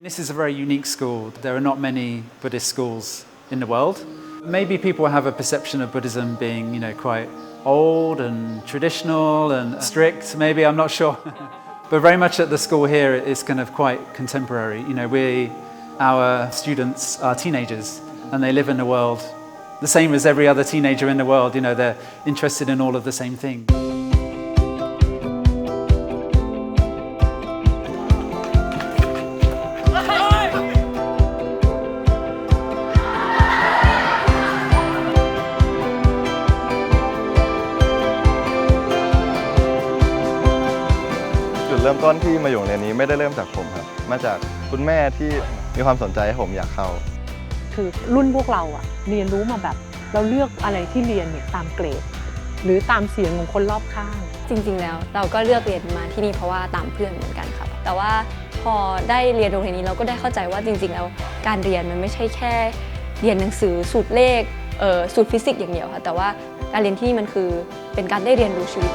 This is a very unique school. There are not many Buddhist schools in the world. Maybe people have a perception of Buddhism being, quite old and traditional and strict. Maybe, I'm not sure. But very much at the school here, it's kind of quite contemporary. Our students are teenagers and they live in the world the same as every other teenager in the world. They're interested in all of the same things. จุดเริ่มต้นที่มาอยู่โรงเรียนนี้ไม่ได้เริ่มจากผมครับมาจากคุณแม่ที่มีความสนใจให้ผมอยากเข้าคือรุ่นพวกเราเรียนรู้มาแบบเราเลือกอะไรที่เรียนเนี่ยตามเกรดหรือตามเสียงของคนรอบข้างจริงๆแล้วเราก็เลือกเรียนมาที่นี่เพราะว่าตามเพื่อนเหมือนกันค่ะแต่ว่าพอได้เรียนโรงเรียนนี้เราก็ได้เข้าใจว่าจริงๆแล้วการเรียนมันไม่ใช่แค่เรียนหนังสือสูตรเลขสูตรฟิสิกส์อย่างเดียวค่ะแต่ว่าการเรียนที่นี่มันคือเป็นการได้เรียนรู้ชีวิต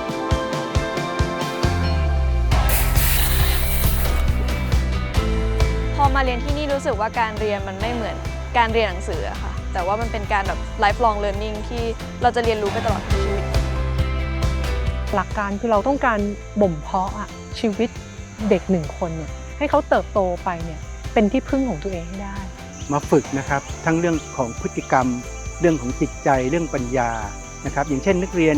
พอมาเรียนที่นี่รู้สึกว่าการเรียนมันไม่เหมือนการเรียนหนังสืออะค่ะแต่ว่ามันเป็นการแบบ lifelong learning ที่เราจะเรียนรู้ไปตลอดชีวิตหลักการคือเราต้องการบ่มเพาะชีวิตเด็กหนึ่งคนเนี่ยให้เขาเติบโตไปเนี่ยเป็นที่พึ่งของตัวเองให้ได้มาฝึกนะครับทั้งเรื่องของพฤติกรรมเรื่องของจิตใจเรื่องปัญญานะครับอย่างเช่นนักเรียน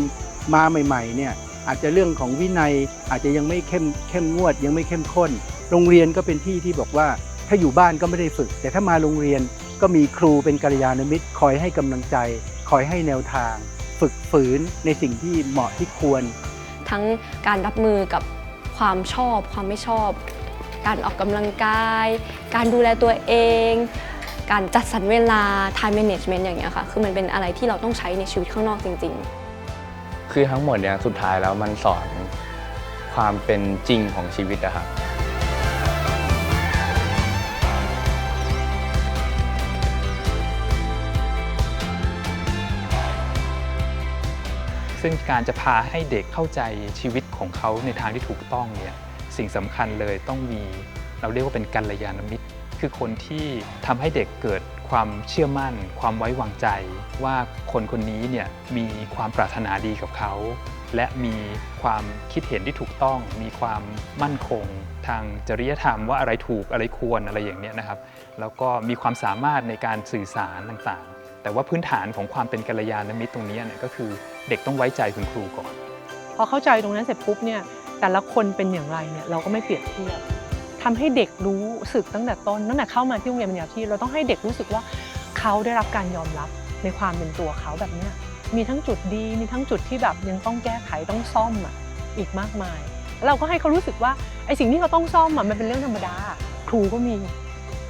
มาใหม่ๆเนี่ยอาจจะเรื่องของวินัยอาจจะยังไม่เข้มงวดยังไม่เข้มข้นโรงเรียนก็เป็นที่ที่บอกว่าถ้าอยู่บ้านก็ไม่ได้ฝึกแต่ถ้ามาโรงเรียนก็มีครูเป็นกัลยาณมิตรคอยให้กำลังใจคอยให้แนวทางฝึกฝืนในสิ่งที่เหมาะที่ควรทั้งการรับมือกับความชอบความไม่ชอบการออกกำลังกายการดูแลตัวเองการจัดสรรเวลา time management อย่างเงี้ยค่ะคือมันเป็นอะไรที่เราต้องใช้ในชีวิตข้างนอกจริงๆคือทั้งหมดเนี่ยสุดท้ายแล้วมันสอนความเป็นจริงของชีวิตอะครับซึ่งการจะพาให้เด็กเข้าใจชีวิตของเขาในทางที่ถูกต้องเนี่ยสิ่งสำคัญเลยต้องมีเราเรียกว่าเป็นกัลยาณมิตรคือคนที่ทำให้เด็กเกิดความเชื่อมั่นความไว้วางใจว่าคนคนนี้เนี่ยมีความปรารถนาดีกับเขาและมีความคิดเห็นที่ถูกต้องมีความมั่นคงทางจริยธรรมว่าอะไรถูกอะไรควรอะไรอย่างนี้นะครับแล้วก็มีความสามารถในการสื่อสารต่างๆแต่ว่าพื้นฐานของความเป็นกัลยาณมิตรตรงนี้เนี่ยก็คือเด็กต้องไว้ใจคุณครูก่อนพอเข้าใจตรงนั้นเสร็จปุ๊บเนี่ยแต่ละคนเป็นอย่างไรเนี่ยเราก็ไม่เปรียบเทียบทำให้เด็กรู้สึกตั้งแต่ต้นตั้งแต่เข้ามาที่โรงเรียนปัญญาที่เราต้องให้เด็กรู้สึกว่าเขาได้รับการยอมรับในความเป็นตัวเขาแบบนี้มีทั้งจุดดีมีทั้งจุดที่แบบยังต้องแก้ไขต้องซ่อมอีกมากมายแล้วเราก็ให้เขารู้สึกว่าไอ้สิ่งที่เขาต้องซ่อมมันเป็นเรื่องธรรมดาครูก็มี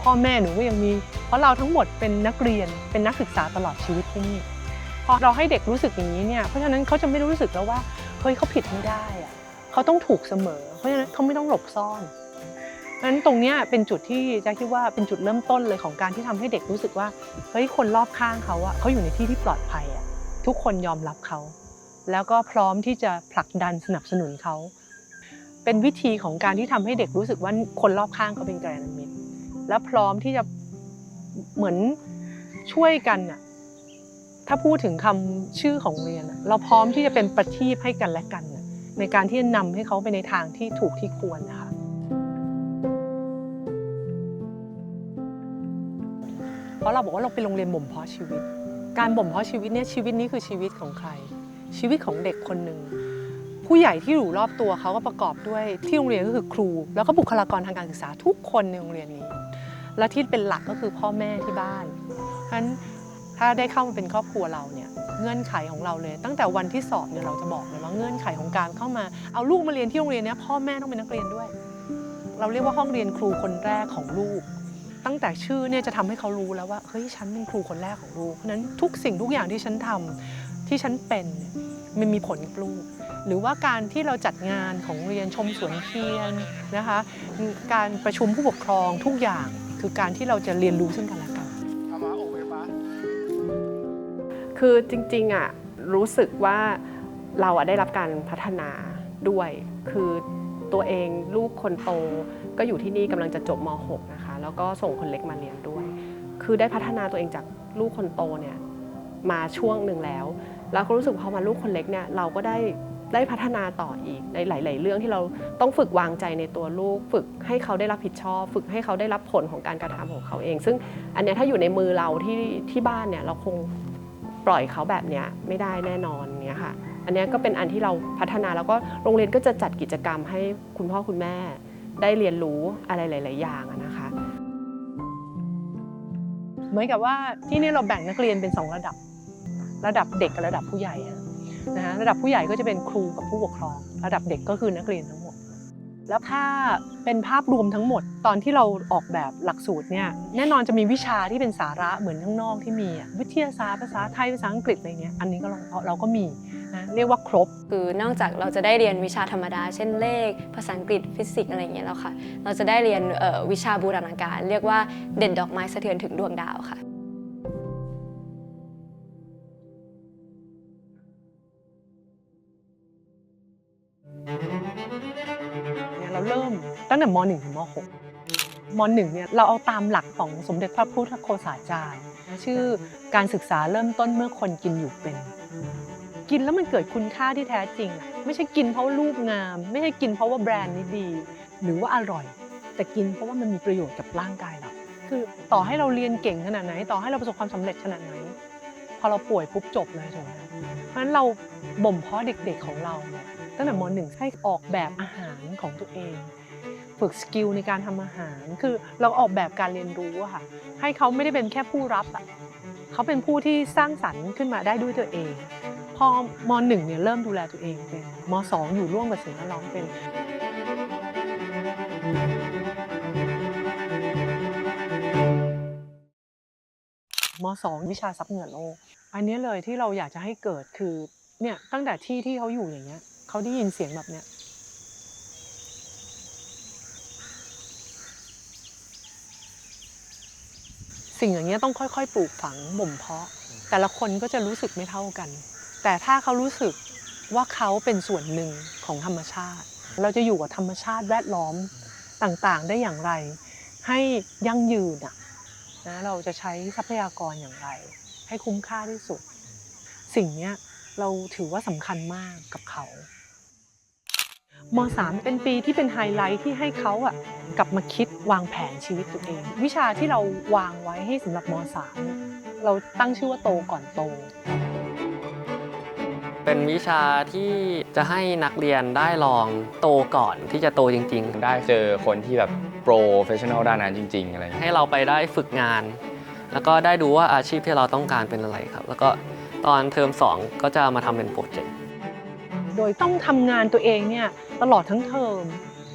พ่อแม่หนูก็ยังมีเพราะเราทั้งหมดเป็นนักเรียนเป็นนักศึกษาตลอดชีวิตที่นี่พอเราให้เด็กรู้สึกอย่างนี้เนี่ยเพราะฉะนั้นเขาจะไม่รู้สึกแล้วว่าเฮ้ยเขาผิดไม่ได้เขาต้องถูกเสมอเพราะฉะนั้นเขาไม่ต้องหลบซ่อนเพราะฉะนั้นตรงนี้เป็นจุดที่จะคิดว่าเป็นจุดเริ่มต้นเลยของการที่ทำให้เด็กรู้สึกว่าเฮ้ยคนรอบข้างเขาเขาอยู่ในที่ที่ปลอดภัยทุกคนยอมรับเขาแล้วก็พร้อมที่จะผลักดันสนับสนุนเขาเป็นวิธีของการที่ทำให้เด็กรู้สึกว่าคนรอบข้างเขาเป็นกัลยาณมิตรและพร้อมที่จะเหมือนช่วยกันถ้าพูดถึงคำชื่อของเรียนเราพร้อมที่จะเป็นประทีปให้กันและกันในการที่จะนำให้เขาไปในทางที่ถูกที่ควรนะคะเพราะเราบอกว่าเราเป็นโรงเรียนบ่มเพาะชีวิตการบ่มเพาะชีวิตเนี่ยชีวิตนี้คือชีวิตของใครชีวิตของเด็กคนหนึ่งผู้ใหญ่ที่อยู่รอบตัวเขาก็ประกอบด้วยที่โรงเรียนก็คือครูแล้วก็บุคลากรทางการศึกษาทุกคนในโรงเรียนนี้และที่เป็นหลักก็คือพ่อแม่ที่บ้านเพราะฉะนั้นถ้าได้เข้ามาเป็นครอบครัวเราเนี่ยเงื่อนไขของเราเลยตั้งแต่วันที่สอบเนี่ยเราจะบอกเลยว่าเงื่อนไขของการเข้ามาเอาลูกมาเรียนที่โรงเรียนนี้พ่อแม่ต้องเป็นนักเรียนด้วยเราเรียกว่าห้องเรียนครูคนแรกของลูกตั้งแต่ชื่อเนี่ยจะทำให้เขารู้แล้วว่าเฮ้ยฉันเป็นครูคนแรกของลูกเพราะฉะนั้นทุกสิ่งทุกอย่างที่ฉันทำที่ฉันเป็นมันมีผลกับลูกหรือว่าการที่เราจัดงานของเรียนชมสวนเทียนนะคะการประชุมผู้ปกครองทุกอย่างคือการที่เราจะเรียนรู้ซึ่งกันและกันคือจริงๆรู้สึกว่าเราได้รับการพัฒนาด้วยคือตัวเองลูกคนโตก็อยู่ที่นี่กำลังจะจบม .6 นะคะ แล้วก็ส่งคนเล็กมาเรียนด้วย คือได้พัฒนาตัวเองจากลูกคนโตเนี่ยมาช่วงหนึ่งแล้วก็รู้สึกพอมาลูกคนเล็กเนี่ยเราก็ได้พัฒนาต่ออีกในหลายๆเรื่องที่เราต้องฝึกวางใจในตัวลูกฝึกให้เขาได้รับผิดชอบฝึกให้เขาได้รับผลของการกระทำของเขาเองซึ่งอันเนี้ยถ้าอยู่ในมือเราที่บ้านเนี่ยเราคงปล่อยเขาแบบเนี้ยไม่ได้แน่นอนเนี่ยค่ะอันเนี้ยก็เป็นอันที่เราพัฒนาแล้วก็โรงเรียนก็จะจัดกิจกรรมให้คุณพ่อคุณแม่ได้เรียนรู้อะไรหลายๆอย่างนะคะเหมือนกับว่าที่นี่เราแบ่งนักเรียนเป็น2ระดับเด็กกับระดับผู้ใหญ่นะฮะระดับผู้ใหญ่ก็จะเป็นครูกับผู้ปกครองระดับเด็กก็คือนักเรียนทั้งหมดแล้วถ้าเป็นภาพรวมทั้งหมดตอนที่เราออกแบบหลักสูตรเนี่ยแน่นอนจะมีวิชาที่เป็นสาระเหมือนข้างนอกที่มีวิทยาศาสตร์ภาษาไทยภาษาอังกฤษอะไรเงี้ยอันนี้ก็เราก็มีนะเรียกว่าครบคือนอกจากเราจะได้เรียนวิชาธรรมดาเช่นเลขภาษาอังกฤษฟิสิกส์อะไรอย่างเงี้ยแล้วค่ะเราจะได้เรียนวิชาบูรณาการเรียกว่าเด่นดอกไม้สะเทือนถึงดวงดาวค่ะเราเริ่มตั้งแต่ม.1 ถึงม.6 ม.1 เนี่ยเราเอาตามหลักของสมเด็จพระพุทธโฆษาจารย์ชื่อการศึกษาเริ่มต้นเมื่อคนกินอยู่เป็นกินแล้วมันเกิดคุณค่าที่แท้จริงไม่ใช่กินเพราะรูปงามไม่ใช่กินเพราะว่าแบรนด์นี้ดีหรือว่าอร่อยแต่กินเพราะว่ามันมีประโยชน์กับร่างกายเราคือต่อให้เราเรียนเก่งขนาดไหนต่อให้เราประสบความสำเร็จขนาดไหนพอเราป่วยปุ๊บจบเลยใช่ไหมเพราะฉะนั้นเราบ่มเพาะเด็กๆของเราเนี่ยตั้งแต่ม.1 ให้ออกแบบอาหารของตัวเองฝึกสกิลในการทำอาหารคือเราออกแบบการเรียนรู้อะค่ะให้เขาไม่ได้เป็นแค่ผู้รับเขาเป็นผู้ที่สร้างสรรค์ขึ้นมาได้ด้วยตัวเองพอม.1 เนี่ยเริ่มดูแลตัวเองเป็นม.2 อยู่ร่วมกับสิ่งแวดล้อมเป็นม.2 วิชาทรัพย์เหนือโลกอันนี้เลยที่เราอยากจะให้เกิดคือเนี่ยตั้งแต่ที่เขาอยู่อย่างเงี้ยเขาได้ยินเสียงแบบเนี้ยสิ่งอย่างเงี้ยต้องค่อยๆปลูกฝังบ่มเพาะแต่ละคนก็จะรู้สึกไม่เท่ากันแต่ถ้าเขารู้สึกว่าเขาเป็นส่วนหนึ่งของธรรมชาติเราจะอยู่กับธรรมชาติแวดล้อมต่างๆได้อย่างไรให้ยั่งยืนนะเราจะใช้ทรัพยากรอย่างไรให้คุ้มค่าที่สุดสิ่งนี้เราถือว่าสำคัญมากกับเขาม.3 เป็นปีที่เป็นไฮไลท์ที่ให้เขากลับมาคิดวางแผนชีวิตตัวเองวิชาที่เราวางไว้ให้สำหรับม.3 เราตั้งชื่อว่าโตก่อนโตเป็นวิชาที่จะให้นักเรียนได้ลองโตก่อนที่จะโตจริงๆได้เจอคนที่แบบโปรเฟชชั่นอลด้านนั้นจริงๆอะไรให้เราไปได้ฝึกงานแล้วก็ได้ดูว่าอาชีพที่เราต้องการเป็นอะไรครับแล้วก็ตอนเทอม2ก็จะมาทำเป็นโปรเจกต์โดยต้องทำงานตัวเองเนี่ยตลอดทั้งเทอม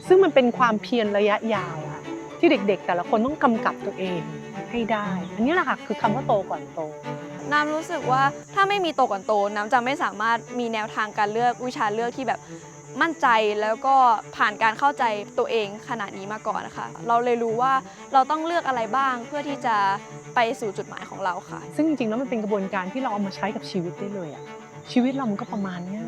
ซึ่งมันเป็นความเพียรระยะยาวที่เด็กๆแต่ละคนต้องกำกับตัวเองให้ได้อันนี้แหละค่ะคือคำว่าโตก่อนโตน้ำรู้สึกว่าถ้าไม่มีโตก่อนโตน้ำจะไม่สามารถมีแนวทางการเลือกวิชาเลือกที่แบบมั่นใจแล้วก็ผ่านการเข้าใจตัวเองขนาดนี้มาก่อนนะคะเราเลยรู้ว่าเราต้องเลือกอะไรบ้างเพื่อที่จะไปสู่จุดหมายของเราค่ะซึ่งจริงๆแล้วมันเป็นกระบวนการที่เราเอามาใช้กับชีวิตได้เลยชีวิตเรามันก็ประมาณนี้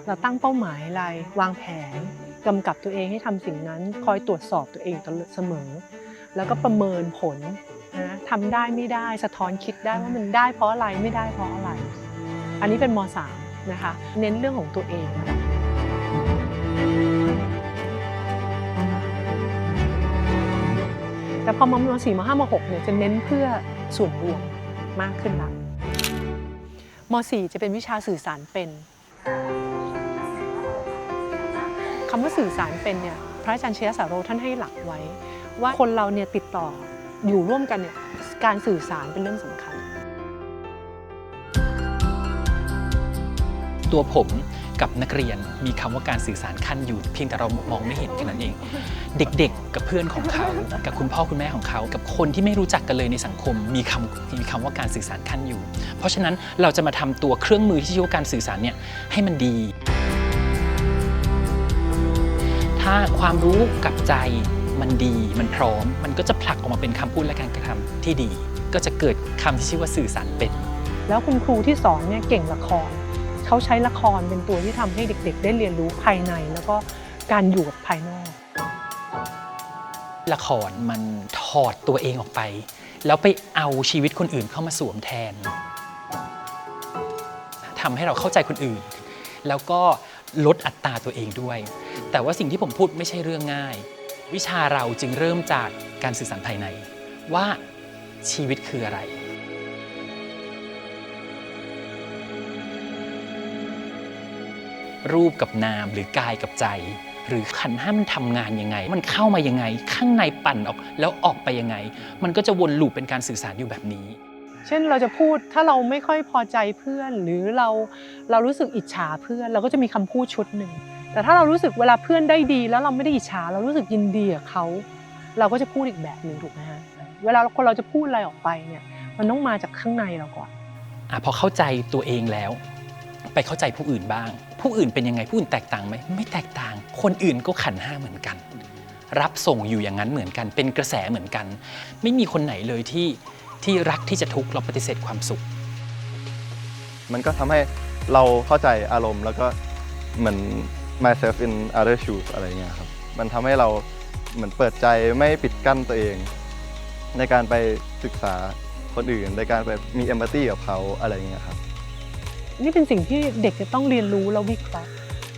เราตั้งเป้าหมายอะไรวางแผนกำกับตัวเองให้ทำสิ่งนั้นคอยตรวจสอบตัวเองเสมอแล้วก็ประเมินผลนะทำได้ไม่ได้สะท้อนคิดได้ว่ามันได้เพราะอะไรไม่ได้เพราะอะไรอันนี้เป็นม.3 นะคะเน้นเรื่องของตัวเองแต่พอม.4 ม.5 ม.6 เนี่ยจะเน้นเพื่อส่วนรวมมากขึ้นละม.4 จะเป็นวิชาสื่อสารเป็นคำว่าสื่อสารเป็นเนี่ยพระอาจารย์ชยสาโรท่านให้หลักไว้ว่าคนเราเนี่ยติดต่ออยู่ร่วมกันเนี่ยการสื่อสารเป็นเรื่องสำคัญตัวผมกับนักเรียนมีคำว่าการสื่อสารขั้นอยู่เพียงแต่เรามองไม่เห็นแค่นั้นเองเด็กๆกับเพื่อนของเขากับคุณพ่อคุณแม่ของเขากับคนที่ไม่รู้จักกันเลยในสังคมมีคำว่าการสื่อสารขั้นอยู่เพราะฉะนั้นเราจะมาทำตัวเครื่องมือที่ชื่อว่าการสื่อสารเนี่ยให้มันดีถ้าความรู้กับใจมันดีมันพร้อมมันก็จะผลักออกมาเป็นคำพูดและการกระทำที่ดีก็จะเกิดคำที่ชื่อว่าสื่อสารเป็นแล้วคุณครูที่สอนเนี่ยเก่งละครเขาใช้ละครเป็นตัวที่ทำให้เด็กๆได้เรียนรู้ภายในแล้วก็การอยู่กับภายนอก ละครมันถอดตัวเองออกไปแล้วไปเอาชีวิตคนอื่นเข้ามาสวมแทนทำให้เราเข้าใจคนอื่นแล้วก็ลดอัตราตัวเองด้วยแต่ว่าสิ่งที่ผมพูดไม่ใช่เรื่องง่ายวิชาเราจึงเริ่มจากการสื่อสารภายในว่าชีวิตคืออะไรรูปกับนามหรือกายกับใจหรือขันธ์ห้ามันทำงานยังไงมันเข้ามายังไงข้างในปั่นออกแล้วออกไปยังไงมันก็จะวนลูปเป็นการสื่อสารอยู่แบบนี้เช่นเราจะพูดถ้าเราไม่ค่อยพอใจเพื่อนหรือเรารู้สึกอิจฉาเพื่อนเราก็จะมีคำพูดชุดหนึ่งแต่ถ้าเรารู้สึกเวลาเพื่อนได้ดีแล้วเราไม่ได้อิจฉาเรารู้สึกยินดีกับเขาเราก็จะพูดอีกแบบหนึ่งถูกไหมฮะเวลาคนเราจะพูดอะไรออกไปเนี่ยมันต้องมาจากข้างในเราก่อนพอเข้าใจตัวเองแล้วไปเข้าใจผู้อื่นบ้างผู้อื่นเป็นยังไงผู้อื่นแตกต่างไหมไม่แตกต่างคนอื่นก็ขันธ์ห้าเหมือนกันรับส่งอยู่อย่างนั้นเหมือนกันเป็นกระแสเหมือนกันไม่มีคนไหนเลยที่รักที่จะทุกข์เราปฏิเสธความสุขมันก็ทำให้เราเข้าใจอารมณ์แล้วก็เหมือน myself in other shoes อะไรเงี้ยครับมันทำให้เราเหมือนเปิดใจไม่ปิดกั้นตัวเองในการไปศึกษาคนอื่นในการไปมี empathy กับเขาอะไรเงี้ยครับนี่เป็นสิ่งที่เด็กจะต้องเรียนรู้แล้ววิเคราะห์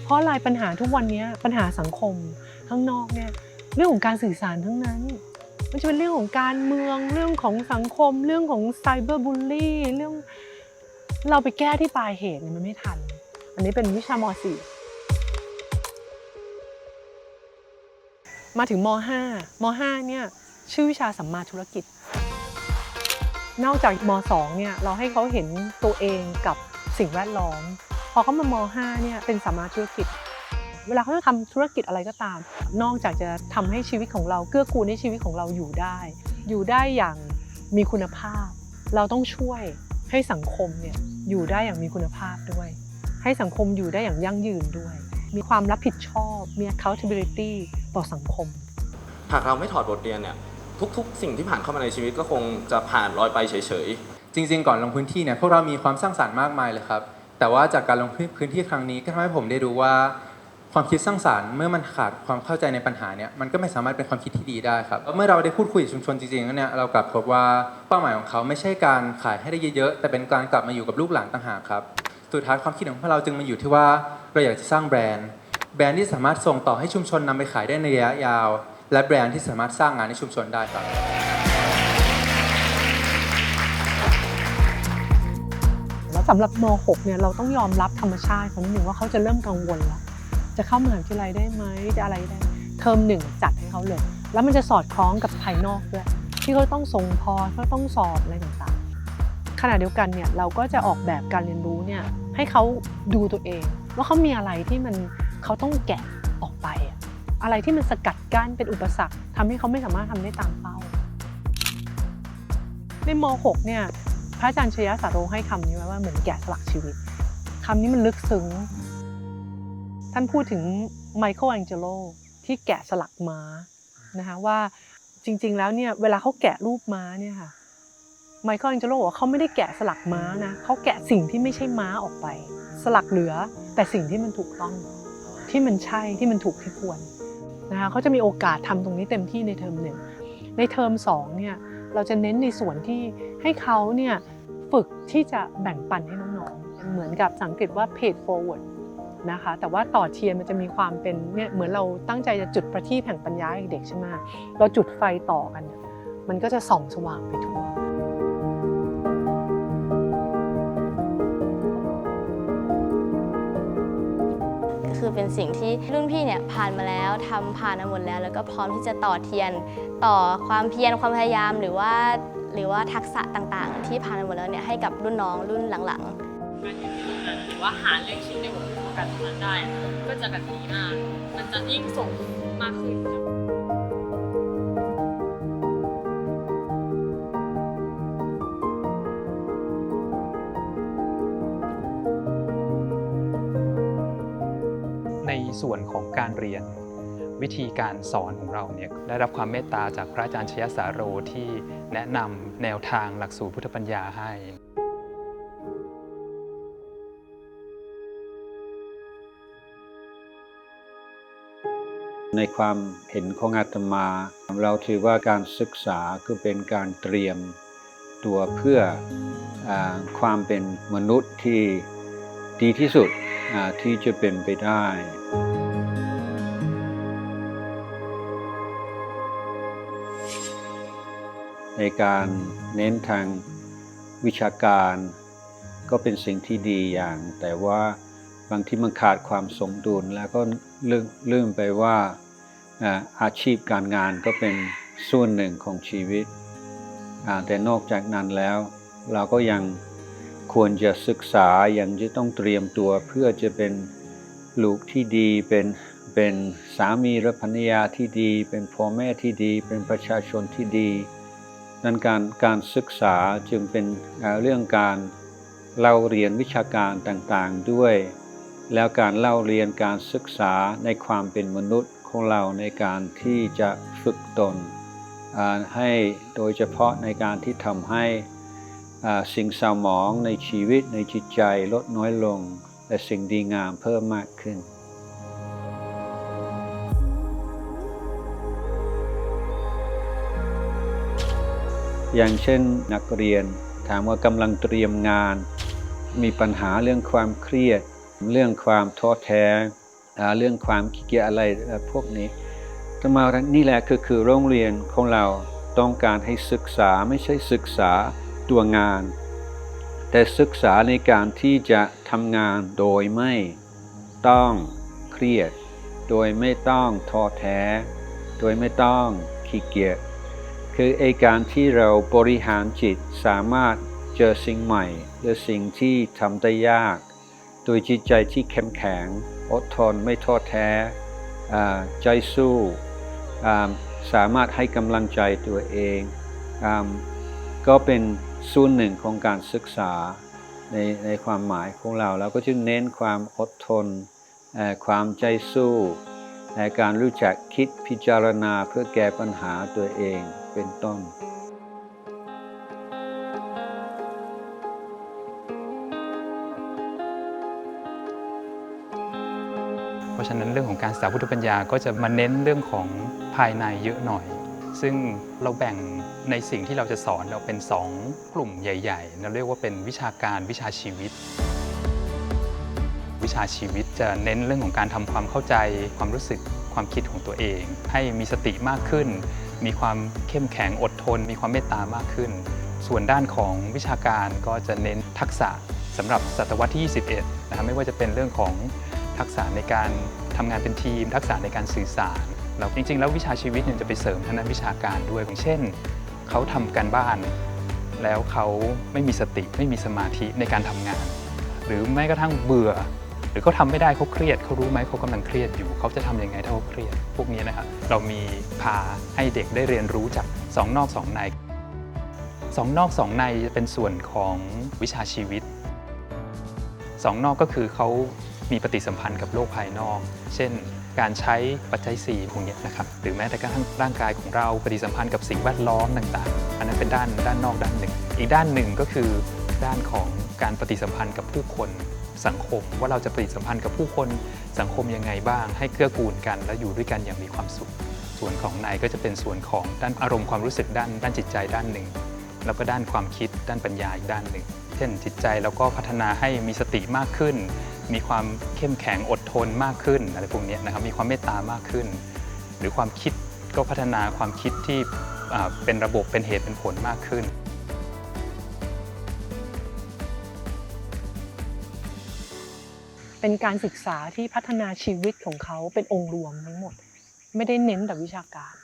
เพราะอะไรปัญหาทุกวันนี้ปัญหาสังคมข้างนอกเนี่ยเรื่องของการสื่อสารทั้งนั้นมันจะเป็นเรื่องของการเมืองเรื่องของสังคมเรื่องของไซเบอร์บูลลี่เรื่องเราไปแก้ที่ปลายเหตุมันไม่ทันอันนี้เป็นวิชาม.4 มาถึงม.5 เนี่ยชื่อวิชาสัมมาธุรกิจนอกจากม.2 เนี่ยเราให้เขาเห็นตัวเองกับสิ่งแวดล้อมพอเขามาม.5 เนี่ยเป็นสัมมาธุรกิจเวลาเขาจะทำธุรกิจอะไรก็ตามนอกจากจะทำให้ชีวิตของเราเกื้อกูลให้ชีวิตของเราอยู่ได้อย่างมีคุณภาพเราต้องช่วยให้สังคมเนี่ยอยู่ได้อย่างมีคุณภาพด้วยให้สังคมอยู่ได้อย่างยั่งยืนด้วยมีความรับผิดชอบมี accountability ต่อสังคมหากเราไม่ถอดบทเรียนเนี่ยทุกๆสิ่งที่ผ่านเข้ามาในชีวิตก็คงจะผ่านลอยไปเฉยๆจริงๆก่อนลงพื้นที่เนี่ยพวกเรามีความสร้างสรรค์มากมายเลยครับแต่ว่าจากการลงพื้นที่ครั้งนี้ก็ทำให้ผมได้รู้ว่าความคิดสร้างสรรค์เมื่อมันขาดความเข้าใจในปัญหาเนี่ยมันก็ไม่สามารถเป็นความคิดที่ดีได้ครับเมื่อเราได้พูดคุยกับชุมชนจริงๆแล้วเนี่ยเรากลับพบว่าเป้าหมายของเขาไม่ใช่การขายให้ได้เยอะๆแต่เป็นการกลับมาอยู่กับลูกหลานต่างหากครับสุดท้ายความคิดของพวกเราจึงมาอยู่ที่ว่าเราอยากจะสร้างแบรนด์ที่สามารถส่งต่อให้ชุมชนนำไปขายได้ในระยะยาวและแบรนด์ที่สามารถสร้างงานในชุมชนได้ครับแล้วสำหรับม.6 เนี่ยเราต้องยอมรับธรรมชาติเขานิดนึงว่าเขาจะเริ่มกังวลแล้วจะเข้ามหาวิทยาลัยได้ไหมจะอะไรได้เทอม 1จัดให้เขาเลยแล้วมันจะสอดคล้องกับภายนอกด้วยที่เขาต้องส่งพอเขาต้องสอบอะไรต่างๆขณะเดียวกันเนี่ยเราก็จะออกแบบการเรียนรู้เนี่ยให้เขาดูตัวเองว่าเขามีอะไรที่มันเขาต้องแกะออกไปอะไรที่มันสกัดกั้นเป็นอุปสรรคทำให้เขาไม่สามารถทำได้ตามเป้าในม.6 เนี่ยพระอาจารย์ชยสาโรให้คำนี้ไว้ว่าเหมือนแกะสลักชีวิตคำนี้มันลึกซึ้งท่านพูดถึงไมเคิลแองเจโลที่แกะสลักม้านะคะว่าจริงๆแล้วเนี่ยเวลาเขาแกะรูปม้าเนี่ยค่ะไมเคิลแองเจโลบอกว่าเขาไม่ได้แกะสลักม้านะเขาแกะสิ่งที่ไม่ใช่ม้าออกไปสลักเหลือแต่สิ่งที่มันถูกต้องที่มันใช่ที่มันถูกที่ควรนะคะเขาจะมีโอกาสทำตรงนี้เต็มที่ในเทอม 1ในเทอม 2เนี่ยเราจะเน้นในส่วนที่ให้เขาเนี่ยฝึกที่จะแบ่งปันให้น้องๆเหมือนกับสังเกตว่า paid forwardนะคะแต่ว่าต่อเทียนมันจะมีความเป็นเนี่ยเหมือนเราตั้งใจจะจุดประทีปแห่งปัญญาให้เด็กใช่ไหมเราจุดไฟต่อกันเนี่ยมันก็จะส่องสว่างไปทั่วก็คือเป็นสิ่งที่รุ่นพี่เนี่ยผ่านมาแล้วทำผ่านมาหมดแล้วก็พร้อมที่จะต่อเทียนต่อความเพียรความพยายามหรือว่าทักษะต่างๆที่ผ่านมาหมดแล้วเนี่ยให้กับรุ่นน้องรุ่นหลังๆการอยู่ที่ตรงนั้นหรือว่าหาเรื่องคิดในหัวของการตรงนั้นได้ก็จะแบบดีมากมันจะยิ่งส่งมากขึ้นในส่วนของการเรียนวิธีการสอนของเราเนี่ยได้รับความเมตตาจากพระอาจารย์ชยสาโรที่แนะนำแนวทางหลักสูตรพุทธปัญญาให้ ในความเห็นของอาตมา เราถือว่าการศึกษาคือเป็นการเตรียมตัวเพื่อความเป็นมนุษย์ที่ดีที่สุดที่จะเป็นไปได้ในการเน้นทางวิชาการก็เป็นสิ่งที่ดีอย่างแต่ว่าบางที่มันขาดความสมดุลแล้วก็ลืมไปว่าอาชีพการงานก็เป็นส่วนหนึ่งของชีวิตแต่นอกจากนั้นแล้วเราก็ยังควรจะศึกษายังจะต้องเตรียมตัวเพื่อจะเป็นลูกที่ดีเป็นสามีและภรรยาที่ดีเป็นพ่อแม่ที่ดีเป็นประชาชนที่ดีนั้นการศึกษาจึงเป็นเรื่องการเล่าเรียนวิชาการต่างๆด้วยแล้วการเล่าเรียนการศึกษาในความเป็นมนุษย์ของเราในการที่จะฝึกตนให้โดยเฉพาะในการที่ทำให้สิ่งเศร้าหมองในชีวิตในจิตใจลดน้อยลงและสิ่งดีงามเพิ่มมากขึ้นอย่างเช่นนักเรียนถามว่ากำลังเตรียมงานมีปัญหาเรื่องความเครียดเรื่องความท้อแท้เรื่องความขี้เกียจอะไรพวกนี้แต่มานี่แหละคือโรงเรียนของเราต้องการให้ศึกษาไม่ใช่ศึกษาตัวงานแต่ศึกษาในการที่จะทำงานโดยไม่ต้องเครียดโดยไม่ต้องท้อแท้โดยไม่ต้องขี้เกียจคือการที่เราบริหารจิตสามารถเจอสิ่งใหม่หรือสิ่งที่ทำได้ยากโดยจิตใจที่เข้มแข็งอดทนไม่ท้อแท้ใจสู้สามารถให้กำลังใจตัวเองก็เป็นส่วนหนึ่งของการศึกษาในความหมายของเราก็จึงเน้นความอดทนความใจสู้การรู้จักคิดพิจารณาเพื่อแก้ปัญหาตัวเองเป็นต้นเพราะฉะนั้นเรื่องของการศึกษาพุทธปัญญาก็จะมาเน้นเรื่องของภายในเยอะหน่อยซึ่งเราแบ่งในสิ่งที่เราจะสอนเราเป็น2กลุ่มใหญ่ๆเราเรียกว่าเป็นวิชาการวิชาชีวิตวิชาชีวิตจะเน้นเรื่องของการทำความเข้าใจความรู้สึกความคิดของตัวเองให้มีสติมากขึ้นมีความเข้มแข็งอดทนมีความเมตตามากขึ้นส่วนด้านของวิชาการก็จะเน้นทักษะสำหรับศตวรรษที่21นะครับไม่ว่าจะเป็นเรื่องของทักษะในการทำงานเป็นทีมทักษะในการสื่อสารแล้วจริงๆแล้ววิชาชีวิตเนี่ยจะไปเสริมทางด้านวิชาการด้วยอย่างเช่นเขาทำการบ้านแล้วเขาไม่มีสติไม่มีสมาธิในการทำงานหรือแม้กระทั่งเบื่อหรือเขาทำไม่ได้เขาเครียดเขารู้ไหมเขากำลังเครียดอยู่เขาจะทำยังไงถ้าเขาเครียดพวกนี้นะครับเรามีพาให้เด็กได้เรียนรู้จาก2นอก2ใน2นอก2ในเป็นส่วนของวิชาชีวิต2นอกก็คือเขามีปฏิสัมพันธ์กับโลกภายนอกเช่นการใช้ปัจจัย4พวกนี้นะครับหรือแม้แต่กระทั่งร่างกายของเราปฏิสัมพันธ์กับสิ่งแวดล้อมต่างๆอันนั้นเป็นด้านนอกด้านหนึ่งอีกด้านหนึ่งก็คือด้านของการปฏิสัมพันธ์กับผู้คนสังคมว่าเราจะปฏิสัมพันธ์กับผู้คนสังคมยังไงบ้างให้เกื้อกูลกันและอยู่ด้วยกันอย่างมีความสุขส่วนของในก็จะเป็นส่วนของด้านอารมณ์ความรู้สึกด้านจิตใจด้านหนึ่งแล้วก็ด้านความคิดด้านปัญญาอีกด้านหนึ่งเช่นจิตใจเราก็พัฒนาให้มีสติมากขึ้นมีความเข้มแข็งอดทนมากขึ้นอะไรพวกนี้นะครับมีความเมตตามากขึ้นหรือความคิดก็พัฒนาความคิดที่เป็นระบบเป็นเหตุเป็นผลมากขึ้นเป็นการศึกษาที่พัฒนาชีวิตของเขาเป็นองค์รวมทั้งหมดไม่ได้เน้นแต่วิชาการ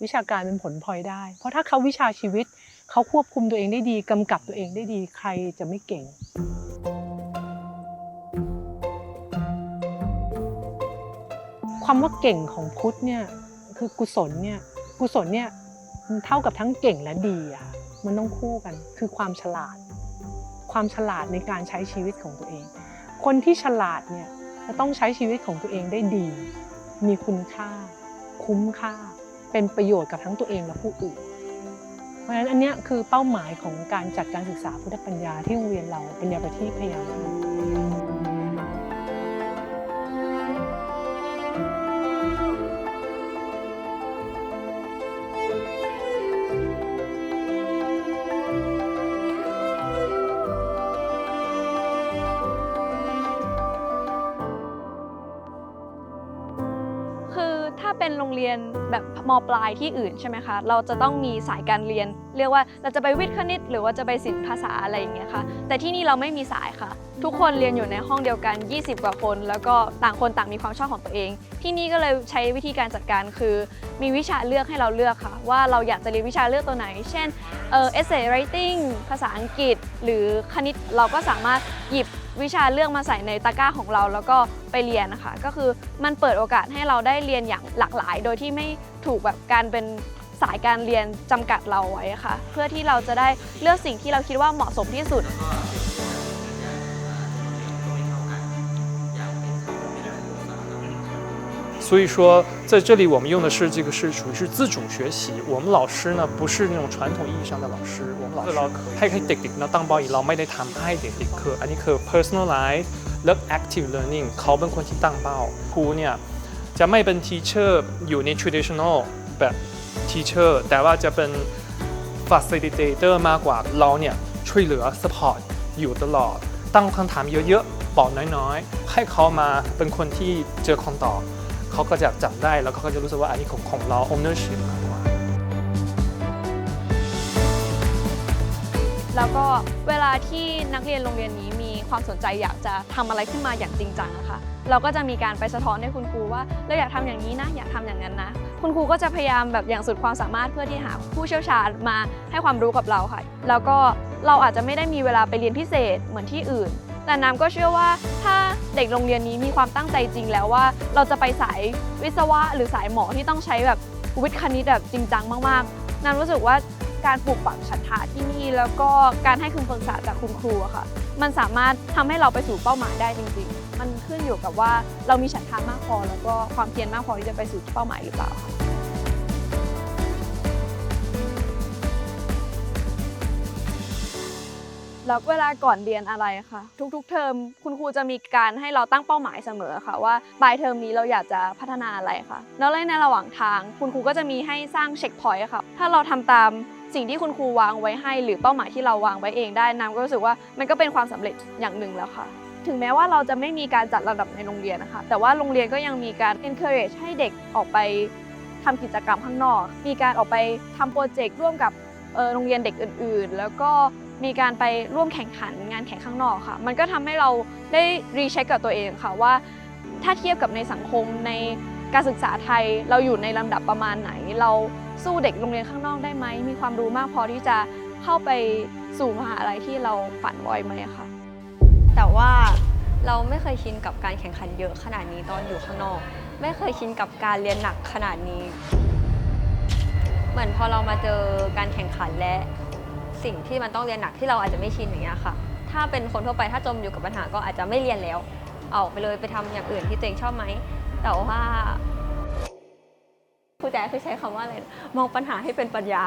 วิชาการเป็นผลพลอยได้เพราะถ้าเขาวิชาชีวิตเขาควบคุมตัวเองได้ดีกำกับตัวเองได้ดีใครจะไม่เก่งความว่าเก่งของพุทธเนี่ยคือกุศลเนี่ยมันเท่ากับทั้งเก่งและดีอะมันต้องคู่กันคือความฉลาดในการใช้ชีวิตของตัวเองคนที่ฉลาดเนี่ยจะต้องใช้ชีวิตของตัวเองได้ดีมีคุณค่าคุ้มค่าเป็นประโยชน์กับทั้งตัวเองและผู้อื่นเพราะฉะนั้นอันนี้คือเป้าหมายของการจัดการศึกษาพุทธปัญญาที่โรงเรียนเราปัญญาประทีปพยายาม เป็นโรงเรียนแบบม.ปลายที่อื่นใช่ไหมคะเราจะต้องมีสายการเรียนเรียกว่าเราจะไปวิทย์คณิตหรือว่าจะไปศิลป์ภาษาอะไรอย่างเงี้ยค่ะแต่ที่นี่เราไม่มีสายค่ะทุกคนเรียนอยู่ในห้องเดียวกัน20กว่าคนแล้วก็ต่างคนต่างมีความชอบของตัวเองที่นี่ก็เลยใช้วิธีการจัดการคือมีวิชาเลือกให้เราเลือกค่ะว่าเราอยากจะเรียนวิชาเลือกตัวไหนเช่นessay writing ภาษาอังกฤษหรือคณิตเราก็สามารถหยิบวิชาเลือกมาใส่ในตะกร้าของเราแล้วก็ไปเรียนนะคะก็คือมันเปิดโอกาสให้เราได้เรียนอย่างหลากหลายโดยที่ไม่ถูกแบบการเป็นสายการเรียนจำกัดเราไว้ค่ะเพื่อที่เราจะได้เลือกสิ่งที่เราคิดว่าเหมาะสมที่สุด所以说，在这里我们用的是这个是属于是自主学习。我们老师呢不是那种传统意义上的老师，我们老师ให้เด็กๆนะตั้งเป้าเราไม่ได้ทำให้เด็กๆคืออันนี้คือ personalize และ active learning เขาเป็นคนที่ตั้งเป้าครูเนี่ยจะไม่เป็น teacher อยู่ใน traditional แบบ teacher แต่ว่าจะเป็น facilitator มากกว่าเราเนี่ยช่วยเหลือ support อยู่ตลอดตั้งคำถามเยอะๆบอกน้อยๆให้เขามาเป็นคนที่เจอคำตอบเขาก็จะจำได้แล้วเขาก็จะรู้สึกว่าอันนี้ของเรา ownership มากกว่าแล้วก็เวลาที่นักเรียนโรงเรียนนี้มีความสนใจอยากจะทำอะไรขึ้นมาอย่างจริงจังนะคะเราก็จะมีการไปสะท้อนให้คุณครูว่าเราอยากทำอย่างนี้นะอยากทำอย่างนั้นนะคุณครูก็จะพยายามแบบอย่างสุดความสามารถเพื่อที่หาผู้เชี่ยวชาญมาให้ความรู้กับเราค่ะแล้วก็เราอาจจะไม่ได้มีเวลาไปเรียนพิเศษเหมือนที่อื่นแต่น้ำก็เชื่อว่าถ้าเด็กโรงเรียนนี้มีความตั้งใจจริงแล้วว่าเราจะไปสายวิศวะหรือสายหมอที่ต้องใช้แบบวิทย์คณิตแบบจริงจังมากๆน้ำรู้สึกว่าการปลูกฝังฉันทะที่นี่แล้วก็การให้คำปรึกษาจากคุณครูอะค่ะมันสามารถทำให้เราไปสู่เป้าหมายได้จริงๆมันขึ้นอยู่กับว่าเรามีฉันทะมากพอแล้วก็ความเพียรมากพอที่จะไปสู่เป้าหมายหรือเปล่าค่ะแล้วเวลาก่อนเรียนอะไรค่ะทุกๆเทอมคุณครูจะมีการให้เราตั้งเป้าหมายเสมอค่ะว่าปลายเทอมนี้เราอยากจะพัฒนาอะไรค่ะแล้วในระหว่างทางคุณครูก็จะมีให้สร้างเช็คพอยต์ค่ะถ้าเราทำตามสิ่งที่คุณครูวางไว้ให้หรือเป้าหมายที่เราวางไว้เองได้น้ำก็รู้สึกว่ามันก็เป็นความสำเร็จอย่างหนึ่งแล้วค่ะถึงแม้ว่าเราจะไม่มีการจัดระดับในโรงเรียนนะคะแต่ว่าโรงเรียนก็ยังมีการ encourage ให้เด็กออกไปทำกิจกรรมข้างนอกมีการออกไปทำโปรเจกต์ร่วมกับโรงเรียนเด็กอื่นๆแล้วก็มีการไปร่วมแข่งขันงานแข่งข้างนอกค่ะมันก็ทำให้เราได้รีเช็คกับตัวเองค่ะว่าถ้าเทียบกับในสังคมในการศึกษาไทยเราอยู่ในลำดับประมาณไหนเราสู้เด็กโรงเรียนข้างนอกได้ไหมมีความรู้มากพอที่จะเข้าไปสู่มหาลัยที่เราฝันไว้ไหมค่ะแต่ว่าเราไม่เคยชินกับการแข่งขันเยอะขนาดนี้ตอนอยู่ข้างนอกไม่เคยชินกับการเรียนหนักขนาดนี้เหมือนพอเรามาเจอการแข่งขันและสิ่งที่มันต้องเรียนหนักที่เราอาจจะไม่ชินอย่างเงี้ยค่ะถ้าเป็นคนทั่วไปถ้าจมอยู่กับปัญหาก็อาจจะไม่เรียนแล้วออกไปเลยไปทำอย่างอื่นที่ตัวเองชอบไหมแต่ว่าครูแจ๊คคือใช้คำว่าอะไรมองปัญหาให้เป็นปัญญา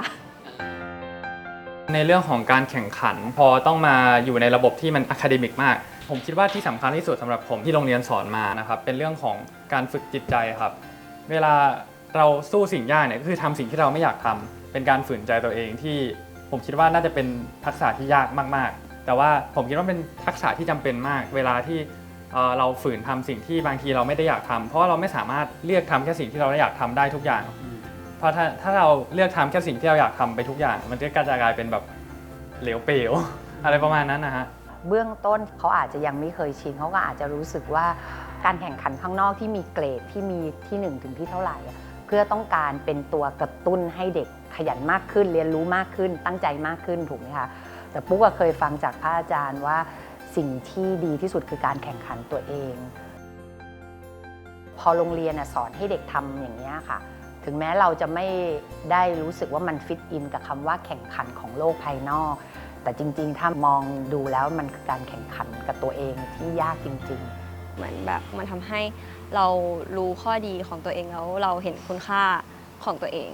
ในเรื่องของการแข่งขันพอต้องมาอยู่ในระบบที่มันอะคาเดมิกมากผมคิดว่าที่สำคัญที่สุดสำหรับผมที่โรงเรียนสอนมานะครับเป็นเรื่องของการฝึกจิตใจครับเวลาเราสู้สิ่งยากเนี่ยก็คือทำสิ่งที่เราไม่อยากทำเป็นการฝืนใจตัวเองที่ผมคิดว่าน่าจะเป็นทักษะที่ยากมากๆแต่ว่าผมคิดว่าเป็นทักษะที่จำเป็นมากเวลาที่เราฝืนทำสิ่งที่บางทีเราไม่ได้อยากทำเพราะว่าเราไม่สามารถเลือกทำแค่สิ่งที่เราอยากทำได้ทุกอย่างเพราะถ้าเราเลือกทำแค่สิ่งที่เราอยากทำไปทุกอย่างมันก็จะกลายเป็นแบบเหลวเปลว อะไรประมาณนั้นนะฮะเบื้องต้นเขาอาจจะยังไม่เคยชินเขาก็อาจจะรู้สึกว่าการแข่งขันข้างนอกที่มีเกรดที่มีที่1ถึงที่เท่าไหร่เพื่อต้องการเป็นตัวกระตุ้นให้เด็กขยันมากขึ้นเรียนรู้มากขึ้นตั้งใจมากขึ้นถูกไหมคะแต่ปุ๊กก็เคยฟังจากพระอาจารย์ว่าสิ่งที่ดีที่สุดคือการแข่งขันตัวเองพอโรงเรียนสอนให้เด็กทำอย่างนี้ค่ะถึงแม้เราจะไม่ได้รู้สึกว่ามันฟิตอินกับคำว่าแข่งขันของโลกภายนอกแต่จริงๆถ้ามองดูแล้วมันคือการแข่งขันกับตัวเองที่ยากจริงๆเหมือนแบบมันทำให้เรารู้ข้อดีของตัวเองแล้วเราเห็นคุณค่าของตัวเอง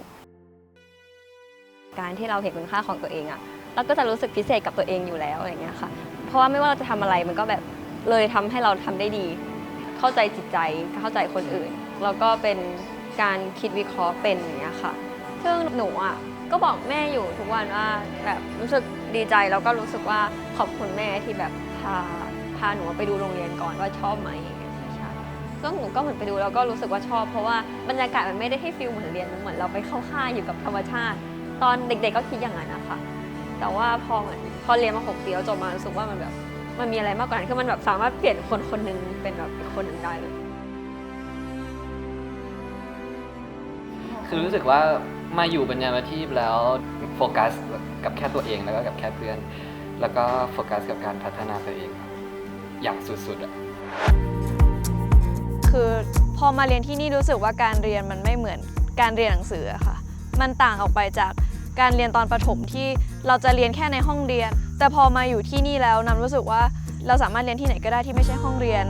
การที่เราเห็นคุณค่าของตัวเองเราก็จะรู้สึกพิเศษกับตัวเองอยู่แล้วอย่างเงี้ยค่ะเพราะว่าไม่ว่าเราจะทำอะไรมันก็แบบเลยทำให้เราทำได้ดีเข้าใจจิตใจเข้าใจคนอื่นแล้วก็เป็นการคิดวิเคราะห์เป็นอย่างเงี้ยค่ะซึ่งหนูก็บอกแม่อยู่ทุกวันว่าแบบรู้สึกดีใจแล้วก็รู้สึกว่าขอบคุณแม่ที่แบบพาหนูไปดูโรงเรียนก่อนว่าชอบไหมใช่ก็ ก็หนูก็เหมือนไปดูแล้วก็รู้สึกว่าชอบเพราะว่าบรรยากาศมันไม่ได้ให้ฟีลเหมือนเรียนมันเหมือนเราไปเข้าค่ายอยู่กับธรรมชาติ ตอนเด็กๆก็คิดอย่างนั้นนะคะแต่ว่าพอเรียนมา6 ปีแล้วจบมารู้สึกว่ามันแบบมันมีอะไรมากกว่านั้นคือมันแบบสามารถเปลี่ยนคนคนหนึ่งเป็นแบบอีกคนหนึ่งได้เลยคือรู้สึกว่ามาอยู่ปัญญาอาชีพแล้วโฟกัสกับแค่ตัวเองแล้วก็กับแค่เพื่อนแล้วก็โฟกัสกับการพัฒนาตัวเองอย่างสุดๆอ่ะคือพอมาเรียนที่นี่รู้สึกว่าการเรียนมันไม่เหมือนการเรียนหนังสืออะค่ะมันต่างออกไปจากการเรียนตอนประถมที่เราจะเรียนแค่ในห้องเรียนแต่พอมาอยู่ที่นี่แล้วนำรู้สึกว่าเราสามารถเรียนที่ไหนก็ได้ที่ไม่ใช่ห้องเรียน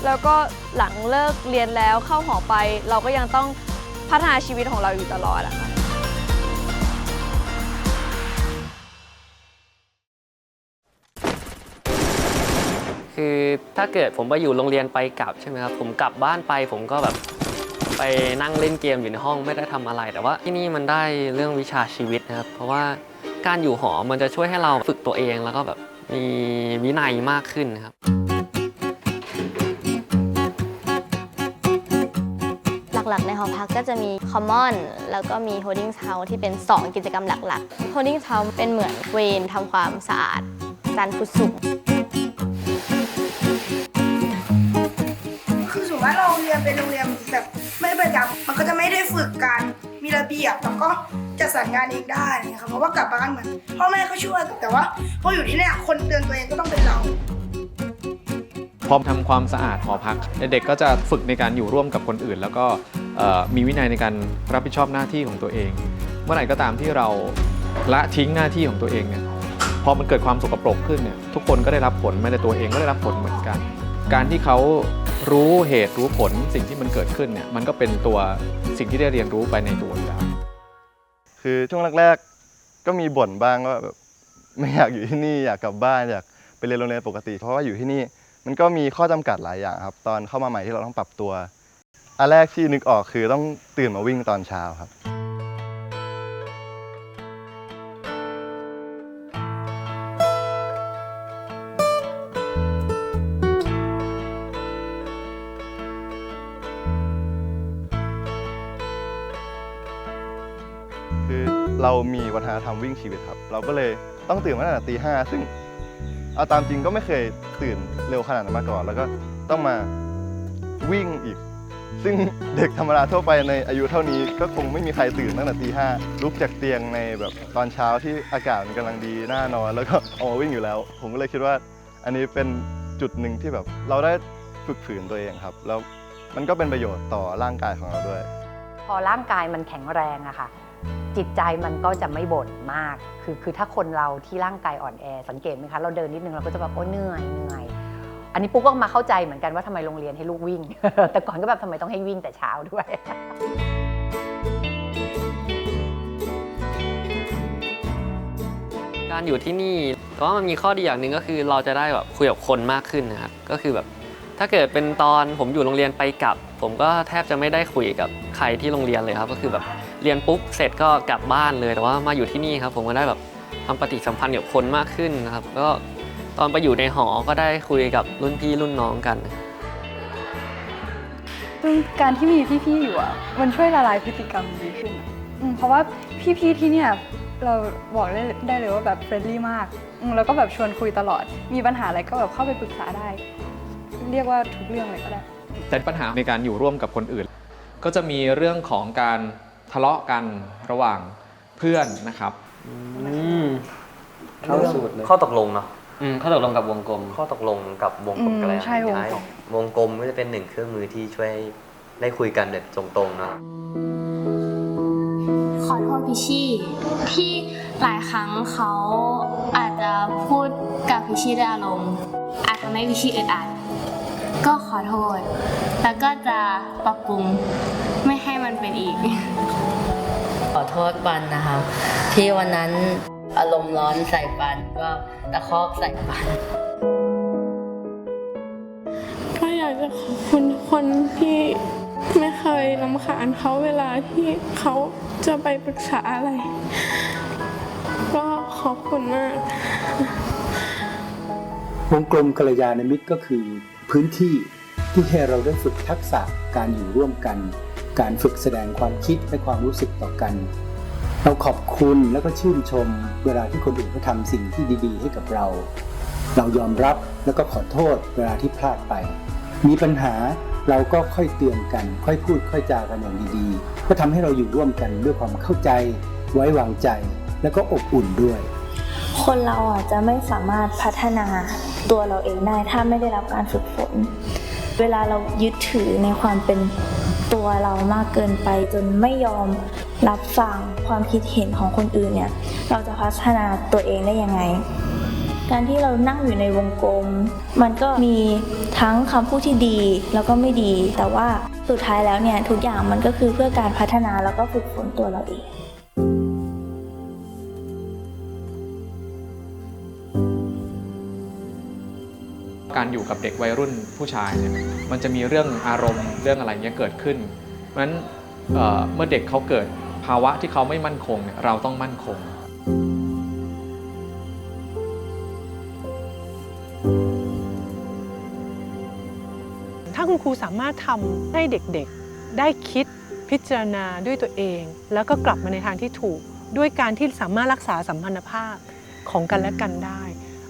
แล้วก็หลังเลิกเรียนแล้วเข้าหอไปเราก็ยังต้องพัฒนาชีวิตของเราอยู่ตลอดอะค่ะคือถ้าเกิดผมไปอยู่โรงเรียนไปกลับใช่ไหมครับผมกลับบ้านไปผมก็แบบไปนั่งเล่นเกมอยู่ในห้องไม่ได้ทำอะไรแต่ว่าที่นี่มันได้เรื่องวิชาชีวิตนะครับเพราะว่าการอยู่หอมันจะช่วยให้เราฝึกตัวเองแล้วก็แบบมีวินัยมากขึ้นครับหลักๆในหอพักก็จะมี Common แล้วก็มี Holding House ที่เป็น2กิจกรรมหลักๆ Holding House เป็นเหมือนเวรทำความสะอาดจานพุทธสุขคือสมมติว่าเราเรียนเป็นโรงเรียนแบบไม่ประจำมันก็จะไม่ได้ฝึกการมีระเบียบแล้วก็จัดสรรงานเองได้เนี่ยค่ะเพราะว่ากลับบ้านเหมือนพ่อแม่ก็ช่วยแต่ว่าพออยู่ที่เนี่ยคนเตือนตัวเองก็ต้องเป็นเราพอทำความสะอาดหอพักเด็กก็จะฝึกในการอยู่ร่วมกับคนอื่นแล้วก็มีวินัยในการรับผิดชอบหน้าที่ของตัวเองเมื่อไหร่ก็ตามที่เราละทิ้งหน้าที่ของตัวเองเนี่ยพอมันเกิดความสกปรกขึ้นเนี่ยทุกคนก็ได้รับผลแม้แต่ตัวเองก็ได้รับผลเหมือนกันการที่เขารู้เหตุรู้ผลสิ่งที่มันเกิดขึ้นเนี่ยมันก็เป็นตัวสิ่งที่ได้เรียนรู้ไปในตัวอยู่แล้วคือช่วงแรกๆก็มีบ่นบ้างว่าแบบไม่อยากอยู่ที่นี่อยากกลับบ้านอยากไปเรียนโรงเรียนปกติเพราะว่าอยู่ที่นี่มันก็มีข้อจำกัดหลายอย่างครับตอนเข้ามาใหม่ที่เราต้องปรับตัวอันแรกที่นึกออกคือต้องตื่นมาวิ่งตอนเช้าครับคือเรามีวัฒนธรรมวิ่งชีวิตครับเราก็เลยต้องตื่นมาตั้งแต่ตี 5ซึ่งเอาตามจริงก็ไม่เคยตื่นเร็วขนาดนั้นมาก่อนแล้วก็ต้องมาวิ่งอีกซึ่งเด็กธรรมดาทั่วไปในอายุเท่านี้ก็คงไม่มีใครตื่นตั้งแต่ตี 5ลุกจากเตียงในแบบตอนเช้าที่อากาศมันกำลังดีน่านอนแล้วก็ออกมาวิ่งอยู่แล้วผมก็เลยคิดว่าอันนี้เป็นจุดหนึ่งที่แบบเราได้ฝึกฝืนตัวเองครับแล้วมันก็เป็นประโยชน์ต่อร่างกายของเราด้วยพอร่างกายมันแข็งแรงอะค่ะจิตใจมันก็จะไม่บ่นมากคือถ้าคนเราที่ร่างกายอ่อนแอสังเกตไหมคะเราเดินนิดนึงเราก็จะแบบโอ้เหนื่อยอันนี้ปุ๊กก็มาเข้าใจเหมือนกันว่าทำไมโรงเรียนให้ลูกวิ่ง แต่ก่อนก็แบบทำไมต้องให้วิ่งแต่เช้าด้วย การอยู่ที่นี่แต่ว่ามันมีข้อดีอย่างหนึ่งก็คือเราจะได้แบบคุยกับคนมากขึ้นนะครับก็คือแบบถ้าเกิดเป็นตอนผมอยู่โรงเรียนไปกลับผมก็แทบจะไม่ได้คุยกับใครที่โรงเรียนเลยครับก็คือแบบเรียนปุ๊บเสร็จก็กลับบ้านเลยแต่ว่ามาอยู่ที่นี่ครับผมก็ได้แบบทำปฏิสัมพันธ์กับคนมากขึ้นนะครับก็ตอนไปอยู่ในหอก็ได้คุยกับรุ่นพี่รุ่นน้องกันการที่มีพี่ๆอยู่อ่ะมันช่วยละลายพฤติกรรมดีขึ้นเพราะว่าพี่ๆที่เนี่ยเราบอกได้เลยว่าแบบเฟรนลี่มากแล้วก็แบบชวนคุยตลอดมีปัญหาอะไรก็แบบเข้าไปปรึกษาได้เรียกว่าทุกเรื่องเลยก็ได้แต่ปัญหาในการอยู่ร่วมกับคนอื่นก็จะมีเรื่องของการทะเลาะกันระหว่างเพื่อนนะครับเข้าสูตรเลยข้อตกลงเนาะข้อตกลงกับวงกลมข้อตกลงกับวงกลมกันแล้วใช่วงกลมก็จะเป็นหนึ่งเครื่องมือที่ช่วยได้คุยกันแบบตรงๆเนาะขอโทษพิชชี่ที่หลายครั้งเขาอาจจะพูดกับพิชชี่ด้วยอารมณ์อาจทำให้พิชชี่อึดอัดก็ขอโทษแล้วก็จะปรับปรุงไม่ให้มันเป็นอีกขอโทษปันนะครับที่วันนั้นอารมณ์ร้อนใส่ปันก็ตะคอกใส่ปันก็อยากจะขอบคุณทุกคนที่ ไม่เคยรำคาญเขาเวลาที่เขาจะไปปรึกษาอะไร ก็ขอบคุณมาก วงกลมกัลยาณมิตรก็คือพื้นที่ที่ให้เราได้ฝึกทักษะการอยู่ร่วมกัน การฝึกแสดงความคิดและความรู้สึกต่อกัน เราขอบคุณแล้วก็ชื่นชมเวลาที่คนอื่นเขาทำสิ่งที่ดีๆให้กับเรา เรายอมรับแล้วก็ขอโทษเวลาที่พลาดไป มีปัญหาเราก็ค่อยเตือนกันค่อยพูดค่อยจากันอย่างดีๆก็ทำให้เราอยู่ร่วมกันด้วยความเข้าใจไว้วางใจแล้วก็อบอุ่นด้วย คนเราจะไม่สามารถพัฒนาตัวเราเองได้ถ้าไม่ได้รับการฝึกฝนเวลาเรายึดถือในความเป็นตัวเรามากเกินไปจนไม่ยอมรับฟังความคิดเห็นของคนอื่นเนี่ยเราจะพัฒนาตัวเองได้ยังไงการที่เรานั่งอยู่ในวงกลมมันก็มีทั้งคำพูดที่ดีแล้วก็ไม่ดีแต่ว่าสุดท้ายแล้วเนี่ยทุกอย่างมันก็คือเพื่อการพัฒนาแล้วก็ฝึกฝนตัวเราเองการอยู่กับเด็กวัยรุ่นผู้ชายเนี่ยมันจะมีเรื่องอารมณ์เรื่องอะไรเงี้ยเกิดขึ้นเพราะฉะนั้นเมื่อเด็กเขาเกิดภาวะที่เขาไม่มั่นคงเนี่ยเราต้องมั่นคง ถ้าคุณครูสามารถทำให้เด็กๆได้คิดพิจารณาด้วยตัวเองแล้วก็กลับมาในทางที่ถูกด้วยการที่สามารถรักษาสัมพันธภาพของกันและกันได้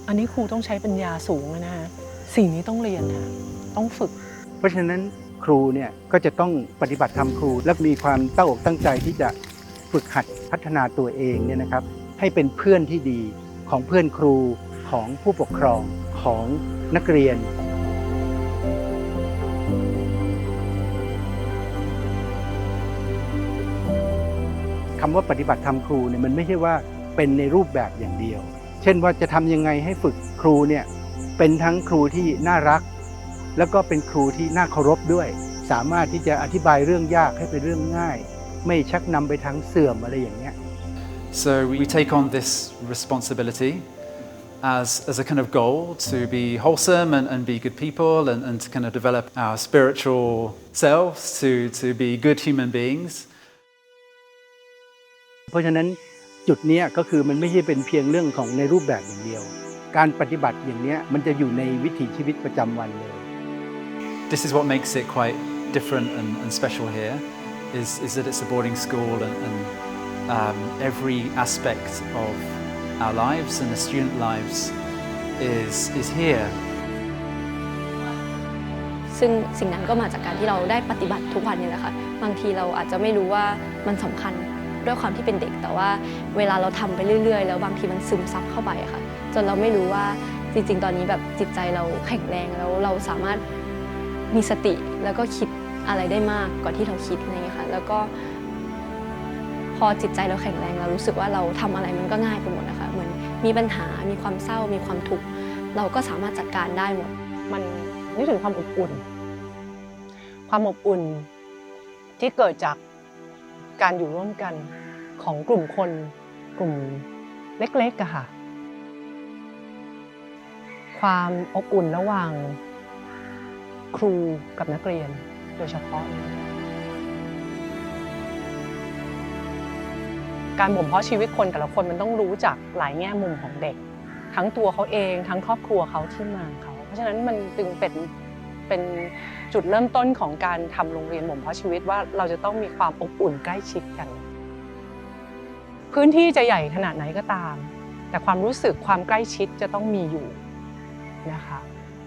อันนี้ครูต้องใช้ปัญญาสูงนะฮะสิ่งนี้ต้องเรียนนะต้องฝึกเพราะฉะนั้นครูเนี่ยก็จะต้องปฏิบัติธรรมครูและมีความตั้งอกตั้งใจที่จะฝึกหัดพัฒนาตัวเองเนี่ยนะครับให้เป็นเพื่อนที่ดีของเพื่อนครูของผู้ปกครองของนักเรียนคำว่าปฏิบัติธรรมครูเนี่ยมันไม่ใช่ว่าเป็นในรูปแบบอย่างเดียวเช่นว่าจะทำยังไงให้ฝึกครูเนี่ยเป็นทั้งครูที่น่ารักแล้วก็เป็นครูที่น่าเคารพด้วยสามารถที่จะอธิบายเรื่องยากให้เป็นเรื่องง่ายไม่ชักนำไปทางเสื่อมอะไรอย่างเงี้ย So we take on this responsibility as a kind of goal to be wholesome and be good people and to kind of develop our spiritual selves to be good human beings เพราะฉะนั้นจุดนี้ก็คือมันไม่ใช่เป็นเพียงเรื่องของในรูปแบบอย่างเดียวการปฏิบัติอย่างนี้มันจะอยู่ในวิถีชีวิตประจำวันเลย This is what makes it quite different and special here is that it's a boarding school and every aspect of our lives and the student lives is here ซึ่งสิ่งนั้นก็มาจากการที่เราได้ปฏิบัติทุกวันนี่แหละค่ะบางทีเราอาจจะไม่รู้ว่ามันสำคัญด้วยความที่เป็นเด็กแต่ว่าเวลาเราทำไปเรื่อยๆแล้วบางทีมันซึมซับเข้าไปค่ะจนเราไม่รู้ว่าจริงๆตอนนี้แบบจิตใจเราแข็งแรงแล้วเราสามารถมีสติแล้วก็คิดอะไรได้มากกว่าที่เราคิดอะไรอย่างเงี้ยค่ะแล้วก็พอจิตใจเราแข็งแรงเรารู้สึกว่าเราทำอะไรมันก็ง่ายไปหมดนะคะเหมือนมีปัญหามีความเศร้ามีความทุกข์เราก็สามารถจัดการได้หมดมันนึกถึงความอบอุ่นที่เกิดจากการอยู่ร่วมกันของกลุ่มคนกลุ่มเล็กๆอะค่ะความอบอุ่นระหว่างครูกับนักเรียนโดยเฉพาะการบ่มเพาะชีวิตคนแต่ละคนมันต้องรู้จักหลายแง่มุมของเด็กทั้งตัวเขาเองทั้งครอบครัวเขาที่มาเขาเพราะฉะนั้นมันจึงเป็นจุดเริ่มต้นของการทำโรงเรียนบ่มเพาะชีวิตว่าเราจะต้องมีความอบอุ่นใกล้ชิดกันพื้นที่จะใหญ่ขนาดไหนก็ตามแต่ความรู้สึกความใกล้ชิดจะต้องมีอยู่นะคะ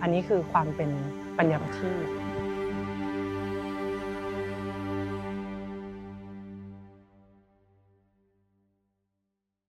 อันนี้คือความเป็นปัญญาประทีป